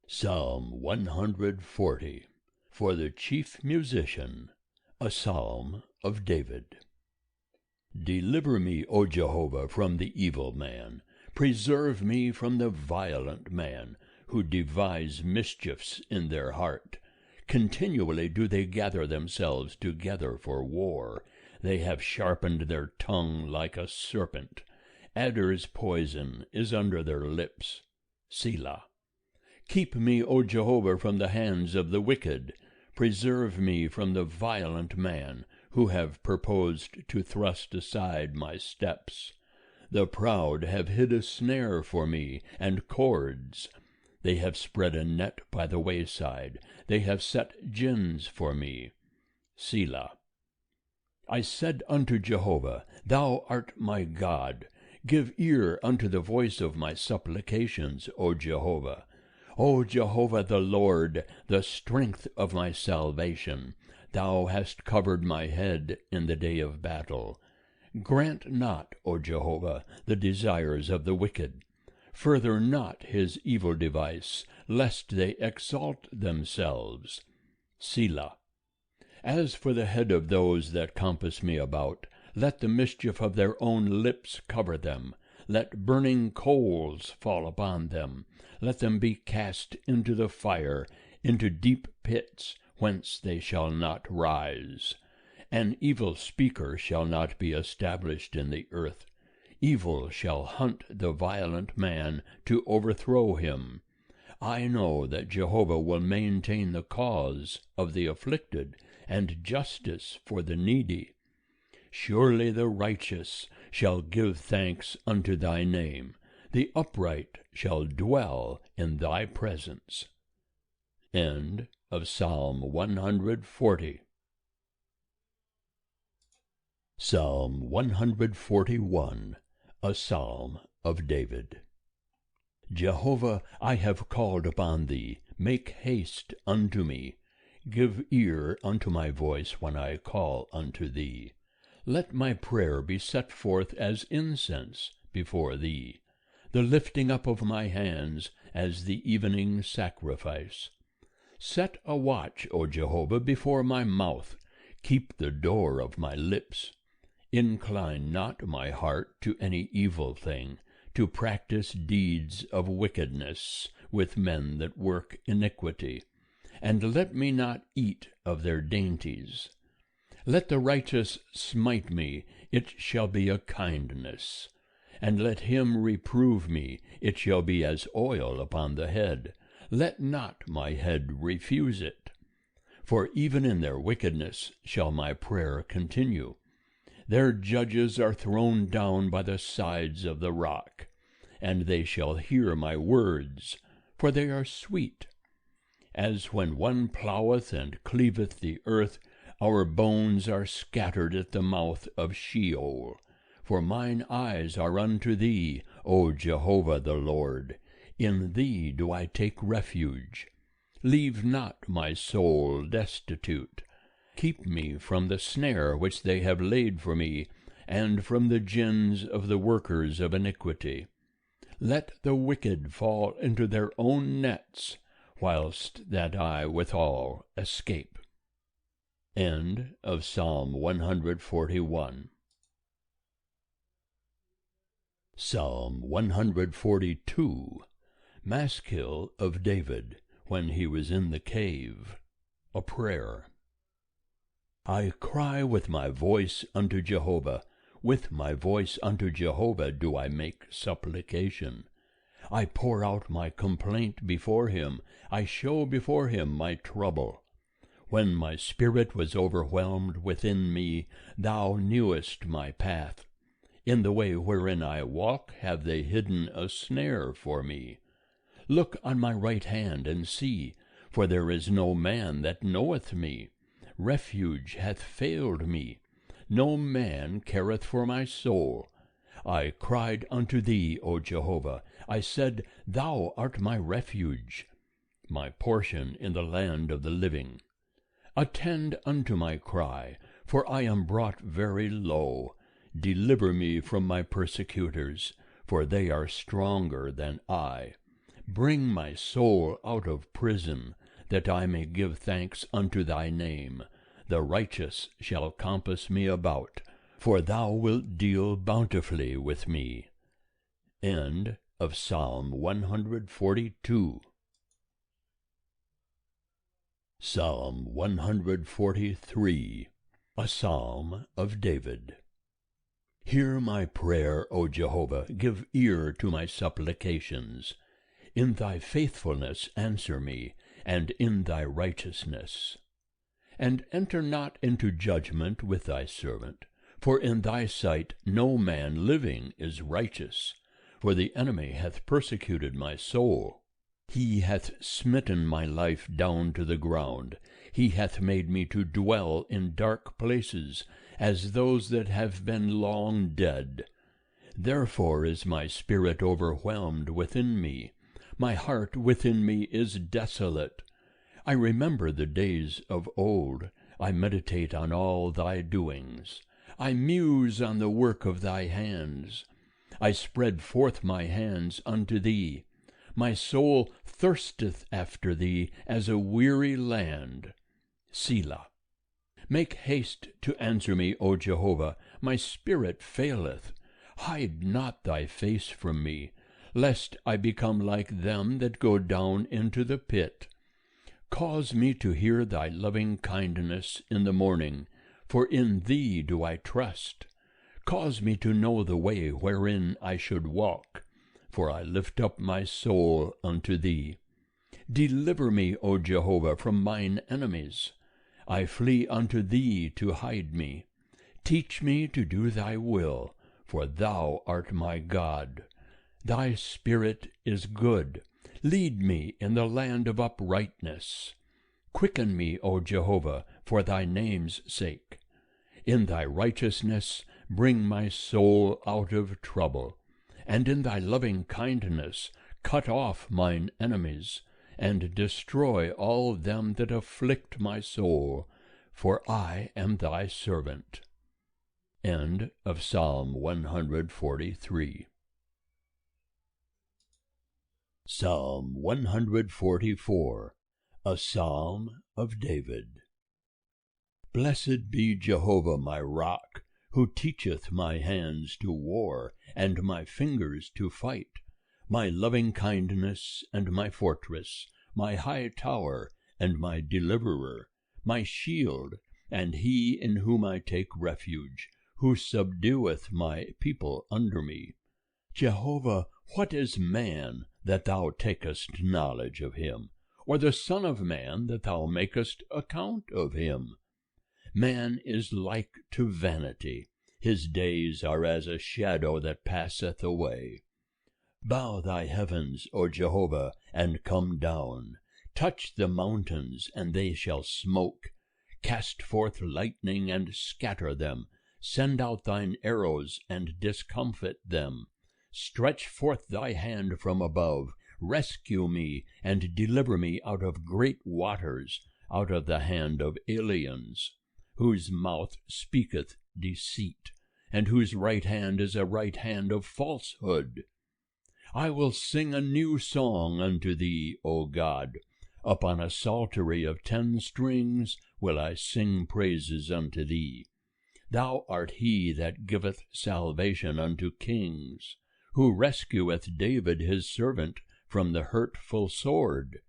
Psalm 140. For the chief musician, a psalm of David. Deliver me, O Jehovah, from the evil man. Preserve me from the violent man, who devise mischiefs in their heart. Continually do they gather themselves together for war. They have sharpened their tongue like a serpent. Adder's poison is under their lips. Selah. Keep me, O Jehovah, from the hands of the wicked. Preserve me from the violent man, who have purposed to thrust aside my steps. The proud have hid a snare for me, and cords. They have spread a net by the wayside. They have set gins for me. Selah. I said unto Jehovah, Thou art my God. Give ear unto the voice of my supplications, O Jehovah. O Jehovah the Lord, the strength of my salvation, Thou hast covered my head in the day of battle. Grant not, O Jehovah, the desires of the wicked. Further not his evil device, lest they exalt themselves. Selah. As for the head of those that compass me about, let the mischief of their own lips cover them. Let burning coals fall upon them. Let them be cast into the fire, into deep pits, whence they shall not rise. An evil speaker shall not be established in the earth. Evil shall hunt the violent man to overthrow him. I know that Jehovah will maintain the cause of the afflicted, and justice for the needy. Surely the righteous shall give thanks unto thy name. The upright shall dwell in thy presence. End of Psalm 140. Psalm 141, a psalm of David. Jehovah, I have called upon thee. Make haste unto me. Give ear unto my voice when I call unto thee. Let my prayer be set forth as incense before thee, the lifting up of my hands as the evening sacrifice. Set a watch, O Jehovah, before my mouth. Keep the door of my lips. Incline not my heart to any evil thing, to practice deeds of wickedness with men that work iniquity. And let me not eat of their dainties. Let the righteous smite me, it shall be a kindness. And let him reprove me, it shall be as oil upon the head. Let not my head refuse it. For even in their wickedness shall my prayer continue. Their judges are thrown down by the sides of the rock, and they shall hear my words, for they are sweet. As when one ploweth and cleaveth the earth, our bones are scattered at the mouth of Sheol. For mine eyes are unto thee, O Jehovah the Lord. In thee do I take refuge. Leave not my soul destitute. Keep me from the snare which they have laid for me, and from the gins of the workers of iniquity. Let the wicked fall into their own nets, whilst that I withal escape. End of Psalm 141. Psalm 142, Maskil of David, when he was in the cave, a prayer. I cry with my voice unto Jehovah. With my voice unto Jehovah do I make supplication. I pour out my complaint before him. I show before him my trouble. When my spirit was overwhelmed within me, thou knewest my path. In the way wherein I walk have they hidden a snare for me. Look on my right hand and see, for there is no man that knoweth me. Refuge hath failed me. No man careth for my soul. I cried unto thee, O Jehovah. I said, Thou art my refuge, my portion in the land of the living. Attend unto my cry, for I am brought very low. Deliver me from my persecutors, for they are stronger than I. Bring my soul out of prison, that I may give thanks unto thy name. The righteous shall compass me about, for thou wilt deal bountifully with me. End of Psalm 142. Psalm 143. A Psalm of David. Hear my prayer, O Jehovah, give ear to my supplications. In thy faithfulness answer me, and in thy righteousness. And enter not into judgment with thy servant, for in thy sight no man living is righteous. For the enemy hath persecuted my soul. He hath smitten my life down to the ground. He hath made me to dwell in dark places, as those that have been long dead. Therefore is my spirit overwhelmed within me. My heart within me is desolate. I remember the days of old. I meditate on all thy doings. I muse on the work of thy hands. I spread forth my hands unto thee. My soul thirsteth after thee as a weary land. Selah. Make haste to answer me, O Jehovah. My spirit faileth. Hide not thy face from me, lest I become like them that go down into the pit. Cause me to hear thy loving kindness in the morning, for in thee do I trust. Cause me to know the way wherein I should walk, for I lift up my soul unto thee. Deliver me, O Jehovah, from mine enemies. I flee unto thee to hide me. Teach me to do thy will, for thou art my God. Thy spirit is good. Lead me in the land of uprightness. Quicken me, O Jehovah, for thy name's sake. In thy righteousness bring my soul out of trouble, and in thy loving kindness cut off mine enemies, and destroy all them that afflict my soul, for I am thy servant. End of Psalm 143. Psalm 144. A Psalm of David. Blessed be Jehovah my rock, who teacheth my hands to war, and my fingers to fight, my loving kindness and my fortress, my high tower and my deliverer, my shield, and he in whom I take refuge, who subdueth my people under me. Jehovah, what is man, that thou takest knowledge of him, or the son of man, that thou makest account of him? Man is like to vanity. His days are as a shadow that passeth away. Bow thy heavens, O Jehovah, and come down. Touch the mountains, and they shall smoke. Cast forth lightning, and scatter them. Send out thine arrows, and discomfit them. Stretch forth thy hand from above. Rescue me, and deliver me out of great waters, out of the hand of aliens, whose mouth speaketh deceit, and whose right hand is a right hand of falsehood. I will sing a new song unto thee, O God. Upon a psaltery of 10 strings will I sing praises unto thee. Thou art he that giveth salvation unto kings, who rescueth David his servant from the hurtful sword.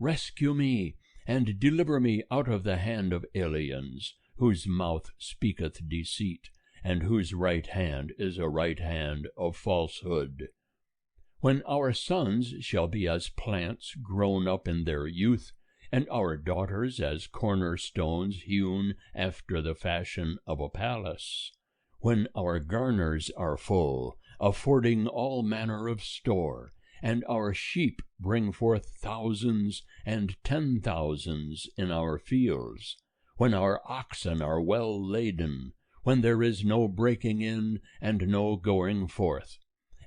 Rescue me, and deliver me out of the hand of aliens, whose mouth speaketh deceit, and whose right hand is a right hand of falsehood. When our sons shall be as plants grown up in their youth, and our daughters as cornerstones hewn after the fashion of a palace, when our garners are full, affording all manner of store, and our sheep bring forth thousands and 10,000s in our fields, when our oxen are well laden, when there is no breaking in and no going forth,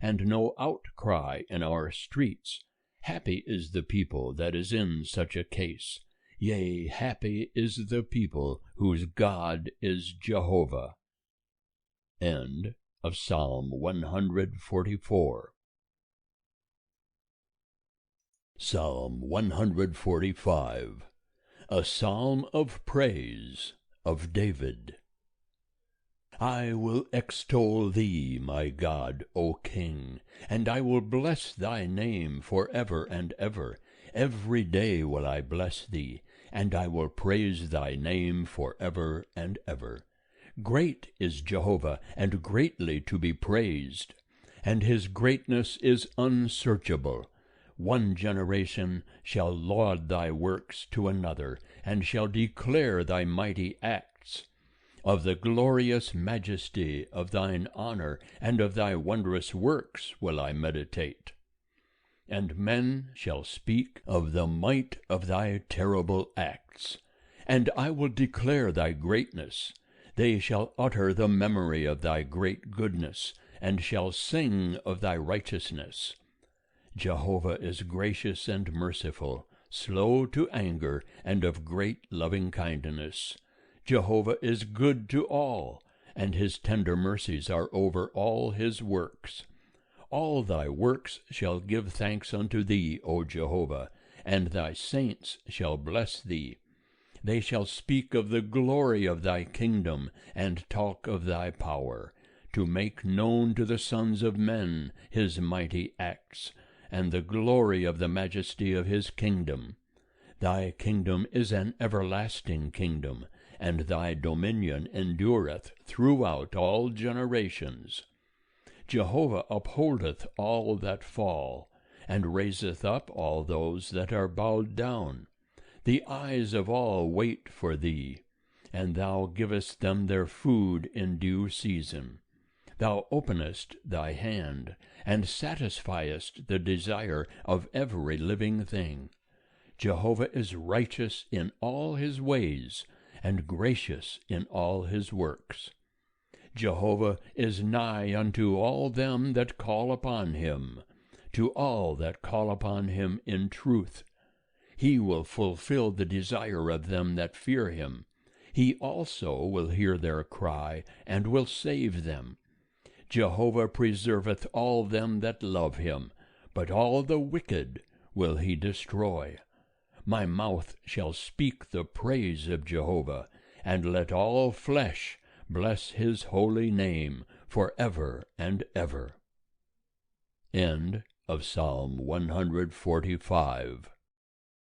and no outcry in our streets, happy is the people that is in such a case. Yea, happy is the people whose God is Jehovah. End of Psalm 144. Psalm 145. A Psalm of Praise of David. I will extol thee, my God, O King, and I will bless thy name for ever and ever. Every day will I bless thee, and I will praise thy name for ever and ever. Great is Jehovah, and greatly to be praised, and his greatness is unsearchable. One generation shall laud thy works to another, and shall declare thy mighty acts. Of the glorious majesty of thine honor, and of thy wondrous works will I meditate. And men shall speak of the might of thy terrible acts, and I will declare thy greatness. They shall utter the memory of thy great goodness, and shall sing of thy righteousness. Jehovah is gracious and merciful, slow to anger, and of great loving kindness. Jehovah is good to all, and his tender mercies are over all his works. All thy works shall give thanks unto thee, O Jehovah, and thy saints shall bless thee. They shall speak of the glory of thy kingdom, and talk of thy power, to make known to the sons of men his mighty acts, and the glory of the majesty of his kingdom. Thy kingdom is an everlasting kingdom, and thy dominion endureth throughout all generations. Jehovah upholdeth all that fall, and raiseth up all those that are bowed down. The eyes of all wait for thee, and thou givest them their food in due season. Thou openest thy hand, and satisfiest the desire of every living thing. Jehovah is righteous in all his ways, and gracious in all his works. Jehovah is nigh unto all them that call upon him, to all that call upon him in truth. He will fulfill the desire of them that fear him. He also will hear their cry, and will save them. Jehovah preserveth all them that love him, but all the wicked will he destroy. My mouth shall speak the praise of Jehovah, and let all flesh bless his holy name for ever and ever. End of Psalm 145.